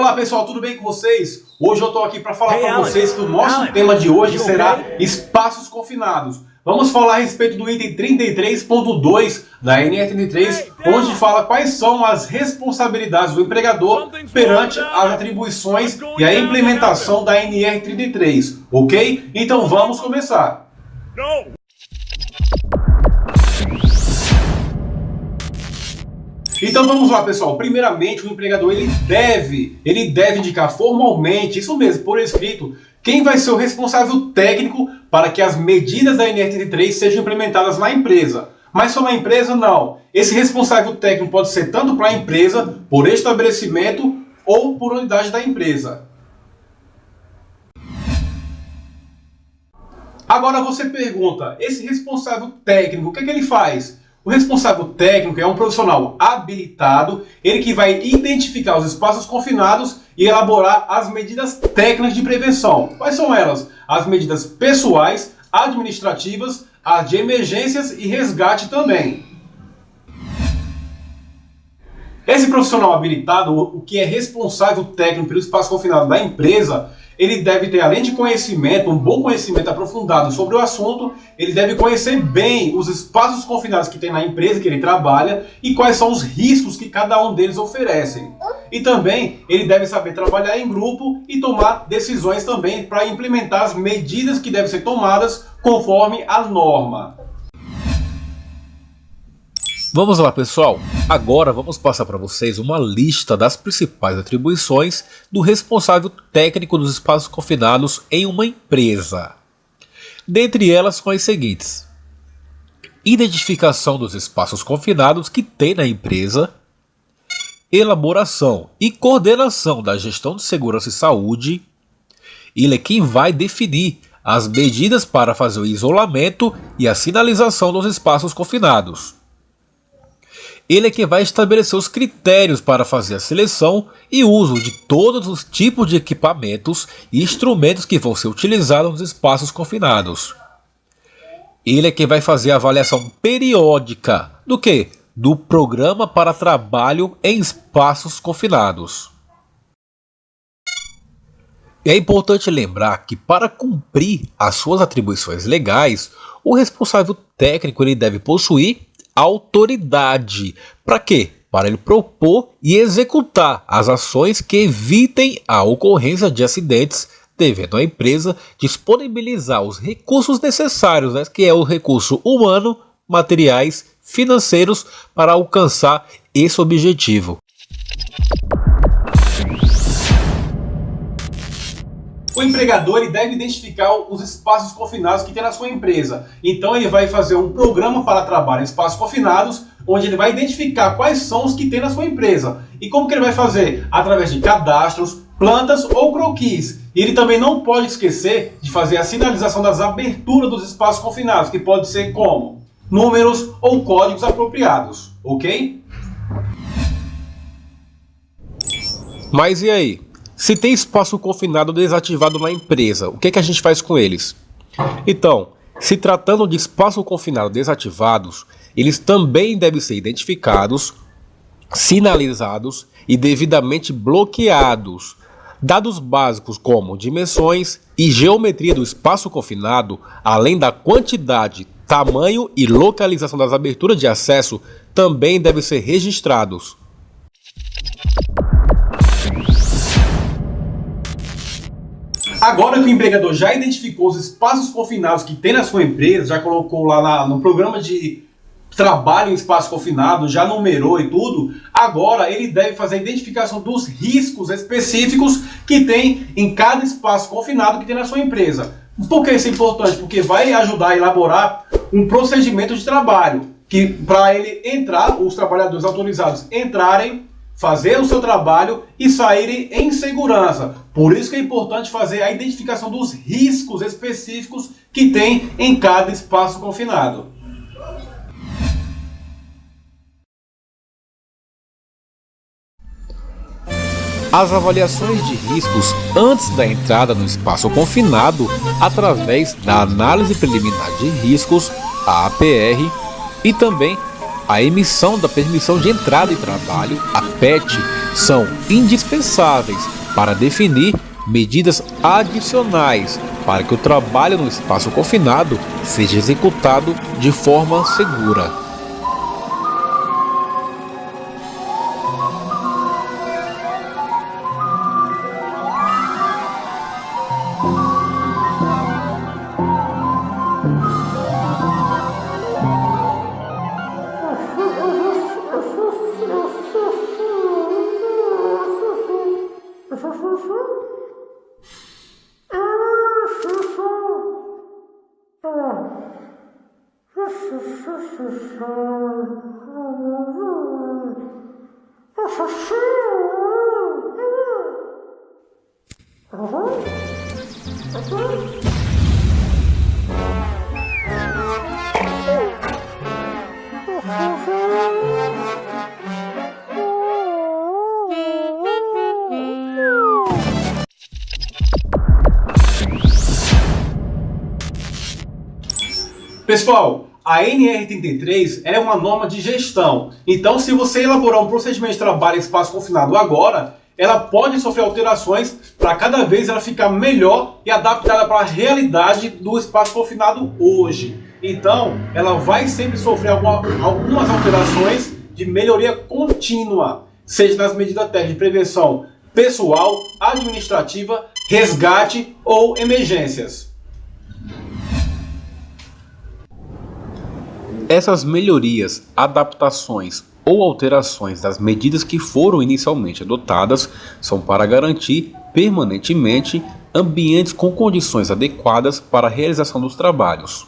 Olá pessoal, tudo bem com vocês? Hoje eu estou aqui para falar para vocês que o nosso tema de hoje será espaços confinados. Vamos falar a respeito do item 33.2 da NR33, onde fala quais são as responsabilidades do empregador perante as atribuições e a implementação da NR33, ok? Então vamos começar. Então vamos lá pessoal, primeiramente o empregador ele deve indicar formalmente, isso mesmo, por escrito, quem vai ser o responsável técnico para que as medidas da NR33 sejam implementadas na empresa. Mas só na empresa não, esse responsável técnico pode ser tanto para a empresa, por estabelecimento ou por unidade da empresa. Agora você pergunta, esse responsável técnico, o que é que ele faz? O responsável técnico é um profissional habilitado, ele que vai identificar os espaços confinados e elaborar as medidas técnicas de prevenção. Quais são elas? As medidas pessoais, administrativas, as de emergências e resgate também. Esse profissional habilitado, o que é responsável técnico pelo espaço confinado da empresa, ele deve ter, além de conhecimento, um bom conhecimento aprofundado sobre o assunto, ele deve conhecer bem os espaços confinados que tem na empresa que ele trabalha e quais são os riscos que cada um deles oferecem. E também ele deve saber trabalhar em grupo e tomar decisões também para implementar as medidas que devem ser tomadas conforme a norma. Vamos lá pessoal, agora vamos passar para vocês uma lista das principais atribuições do responsável técnico dos espaços confinados em uma empresa. Dentre elas são as seguintes: identificação dos espaços confinados que tem na empresa, elaboração e coordenação da gestão de segurança e saúde, ele é quem vai definir as medidas para fazer o isolamento e a sinalização dos espaços confinados. Ele é quem vai estabelecer os critérios para fazer a seleção e uso de todos os tipos de equipamentos e instrumentos que vão ser utilizados nos espaços confinados. Ele é quem vai fazer a avaliação periódica do quê? Do programa para trabalho em espaços confinados. E é importante lembrar que para cumprir as suas atribuições legais, o responsável técnico ele deve possuir autoridade. Para quê? Para ele propor e executar as ações que evitem a ocorrência de acidentes, devendo a empresa disponibilizar os recursos necessários, que é o recurso humano, materiais, financeiros, para alcançar esse objetivo. O empregador ele deve identificar os espaços confinados que tem na sua empresa. Então ele vai fazer um programa para trabalho em espaços confinados, onde ele vai identificar quais são os que tem na sua empresa. E como que ele vai fazer? Através de cadastros, plantas ou croquis. E ele também não pode esquecer de fazer a sinalização das aberturas dos espaços confinados, que pode ser como números ou códigos apropriados, ok? Mas e aí? Se tem espaço confinado desativado na empresa, o que a gente faz com eles? Então, se tratando de espaço confinado desativados, eles também devem ser identificados, sinalizados e devidamente bloqueados. Dados básicos como dimensões e geometria do espaço confinado, além da quantidade, tamanho e localização das aberturas de acesso, também devem ser registrados. Agora que o empregador já identificou os espaços confinados que tem na sua empresa, já colocou lá no programa de trabalho em espaço confinado, já numerou e tudo, agora ele deve fazer a identificação dos riscos específicos que tem em cada espaço confinado que tem na sua empresa. Por que isso é importante? Porque vai ajudar a elaborar um procedimento de trabalho, que para ele entrar, os trabalhadores autorizados entrarem, fazer o seu trabalho e saírem em segurança. Por isso que é importante fazer a identificação dos riscos específicos que tem em cada espaço confinado. As avaliações de riscos antes da entrada no espaço confinado, através da análise preliminar de riscos, a APR, e também a emissão da permissão de entrada em trabalho, a PET, são indispensáveis para definir medidas adicionais para que o trabalho no espaço confinado seja executado de forma segura. Pessoal, a NR33 é uma norma de gestão. Então, se você elaborar um procedimento de trabalho em espaço confinado agora, ela pode sofrer alterações para cada vez ela ficar melhor e adaptada para a realidade do espaço confinado hoje. Então, ela vai sempre sofrer algumas alterações de melhoria contínua, seja nas medidas técnicas de prevenção pessoal, administrativa, resgate ou emergências. Essas melhorias, adaptações ou alterações das medidas que foram inicialmente adotadas são para garantir permanentemente ambientes com condições adequadas para a realização dos trabalhos.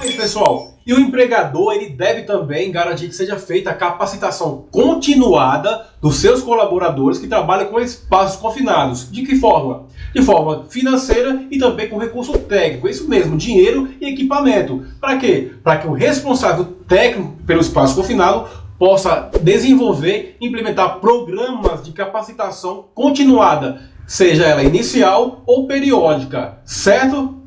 É isso, pessoal. E o empregador ele deve também garantir que seja feita a capacitação continuada dos seus colaboradores que trabalham com espaços confinados. De que forma? De forma financeira e também com recurso técnico. Isso mesmo, dinheiro e equipamento. Para quê? Para que o responsável técnico pelo espaço confinado possa desenvolver e implementar programas de capacitação continuada, seja ela inicial ou periódica, certo?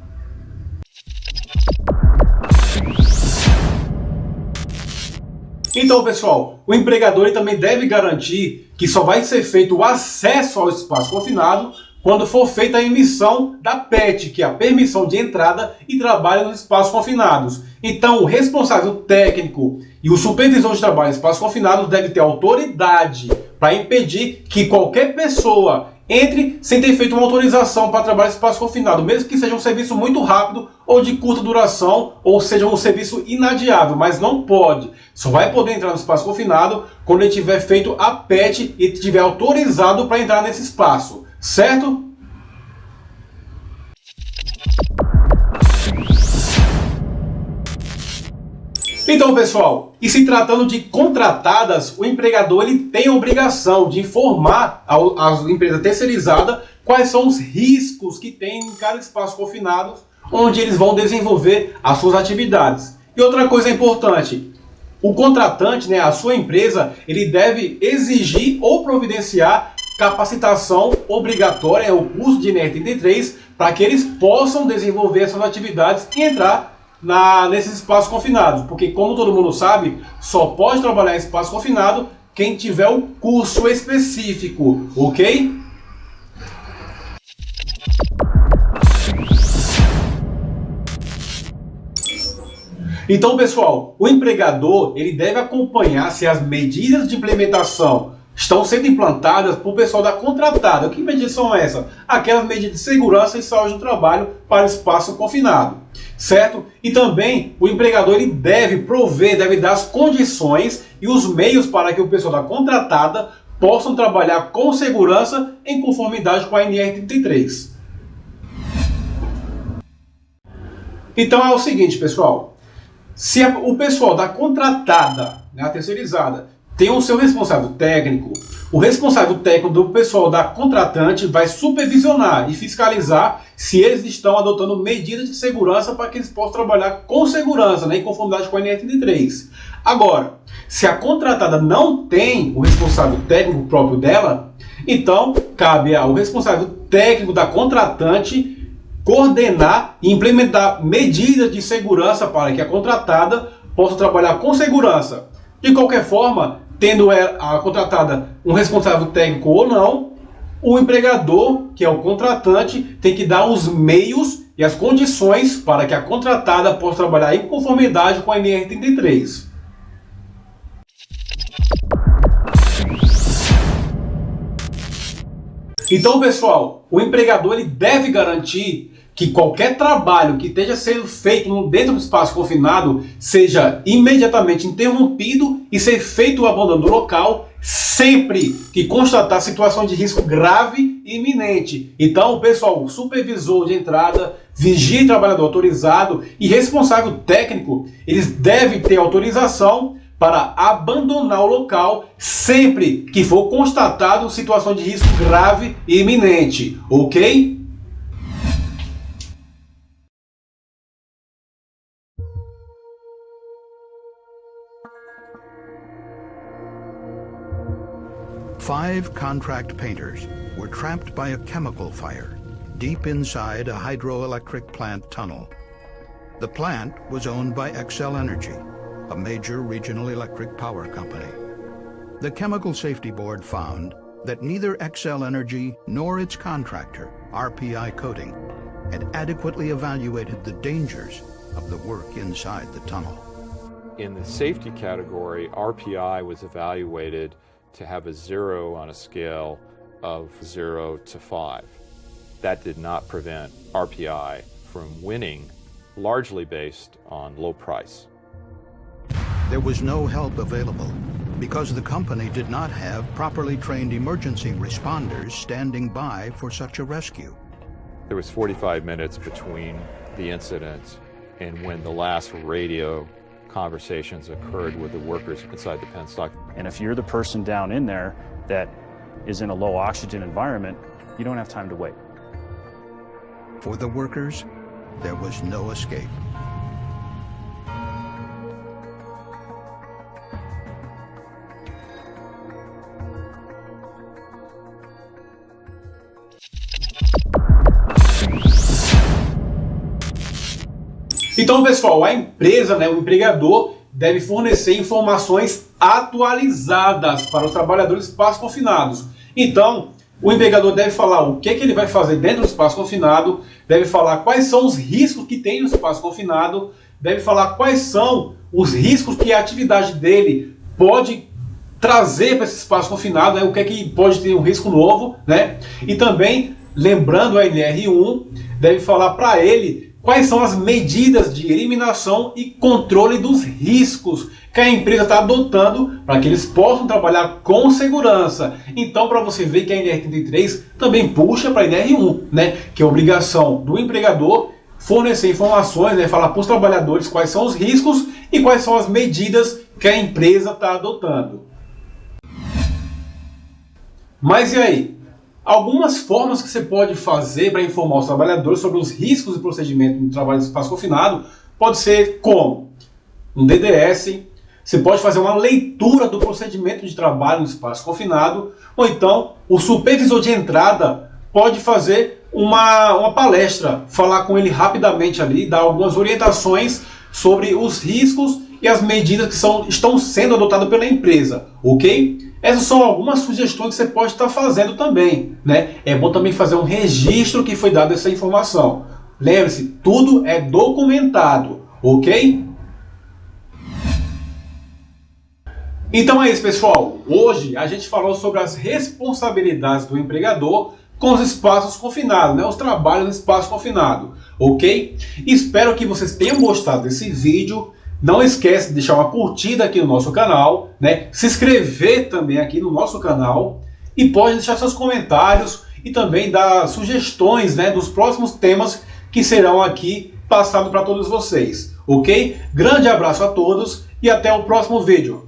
Então, pessoal, o empregador ele também deve garantir que só vai ser feito o acesso ao espaço confinado quando for feita a emissão da PET, que é a permissão de entrada e trabalho nos espaços confinados. Então, o responsável técnico e o supervisor de trabalho em espaços confinados deve ter autoridade para impedir que qualquer pessoa entre sem ter feito uma autorização para trabalhar em espaço confinado, mesmo que seja um serviço muito rápido ou de curta duração, ou seja um serviço inadiável, mas não pode. Só vai poder entrar no espaço confinado quando ele tiver feito a PET e tiver autorizado para entrar nesse espaço, certo? Então, pessoal, e se tratando de contratadas, o empregador ele tem a obrigação de informar a empresa terceirizada quais são os riscos que tem em cada espaço confinado onde eles vão desenvolver as suas atividades. E outra coisa importante, o contratante, a sua empresa, ele deve exigir ou providenciar capacitação obrigatória, o curso de NR33, para que eles possam desenvolver essas atividades e entrar nesses espaços confinados, porque como todo mundo sabe, só pode trabalhar em espaço confinado quem tiver o curso específico, ok? Então, pessoal, o empregador ele deve acompanhar se as medidas de implementação estão sendo implantadas por pessoal da contratada. Que medidas são essas? Aquelas medidas de segurança e saúde do trabalho para o espaço confinado, certo? E também o empregador ele deve dar as condições e os meios para que o pessoal da contratada possam trabalhar com segurança em conformidade com a NR33. Então é o seguinte, pessoal, se o pessoal da contratada, a terceirizada, tem o seu responsável técnico, o responsável técnico do pessoal da contratante vai supervisionar e fiscalizar se eles estão adotando medidas de segurança para que eles possam trabalhar com segurança, em conformidade com a NR33. Agora, se a contratada não tem o responsável técnico próprio dela, então cabe ao responsável técnico da contratante coordenar e implementar medidas de segurança para que a contratada possa trabalhar com segurança. De qualquer forma, tendo a contratada um responsável técnico ou não, o empregador, que é o contratante, tem que dar os meios e as condições para que a contratada possa trabalhar em conformidade com a NR33. Então, pessoal, o empregador ele deve garantir que qualquer trabalho que esteja sendo feito dentro do espaço confinado seja imediatamente interrompido e ser feito o abandono do local sempre que constatar situação de risco grave e iminente. Então, pessoal, o supervisor de entrada, vigia e trabalhador autorizado e responsável técnico, eles devem ter autorização para abandonar o local sempre que for constatado situação de risco grave e iminente, ok? Five contract painters were trapped by a chemical fire deep inside a hydroelectric plant tunnel. The plant was owned by Xcel Energy, a major regional electric power company. The Chemical Safety Board found that neither Xcel Energy nor its contractor, RPI Coating, had adequately evaluated the dangers of the work inside the tunnel. In the safety category, RPI was evaluated to have a 0 on a scale of 0 to 5. That did not prevent RPI from winning, largely based on low price. There was no help available because the company did not have properly trained emergency responders standing by for such a rescue. There was 45 minutes between the incident and when the last radio conversations occurred with the workers inside the penstock. And if you're the person down in there that is in a low oxygen environment, you don't have time to wait. For the workers, there was no escape. Então, pessoal, a empresa, o empregador, deve fornecer informações atualizadas para os trabalhadores de espaços confinados. Então, o empregador deve falar o que ele vai fazer dentro do espaço confinado, deve falar quais são os riscos que tem no espaço confinado, deve falar quais são os riscos que a atividade dele pode trazer para esse espaço confinado, o que é que pode ter um risco novo, E também, lembrando a NR1, deve falar para ele quais são as medidas de eliminação e controle dos riscos que a empresa está adotando para que eles possam trabalhar com segurança. Então, para você ver que a NR33 também puxa para a NR1, que é a obrigação do empregador fornecer informações, falar para os trabalhadores quais são os riscos e quais são as medidas que a empresa está adotando. Mas e aí? Algumas formas que você pode fazer para informar os trabalhadores sobre os riscos e procedimentos no trabalho de espaço confinado pode ser como um DDS, você pode fazer uma leitura do procedimento de trabalho no espaço confinado, ou então o supervisor de entrada pode fazer uma palestra, falar com ele rapidamente ali, dar algumas orientações sobre os riscos e as medidas que estão sendo adotadas pela empresa, ok? Essas são algumas sugestões que você pode estar fazendo também, É bom também fazer um registro que foi dado essa informação. Lembre-se, tudo é documentado, ok? Então é isso, pessoal. Hoje a gente falou sobre as responsabilidades do empregador com os espaços confinados, os trabalhos no espaço confinado, ok? Espero que vocês tenham gostado desse vídeo. Não esquece de deixar uma curtida aqui no nosso canal, se inscrever também aqui no nosso canal e pode deixar seus comentários e também dar sugestões dos próximos temas que serão aqui passados para todos vocês, ok? Grande abraço a todos e até o próximo vídeo.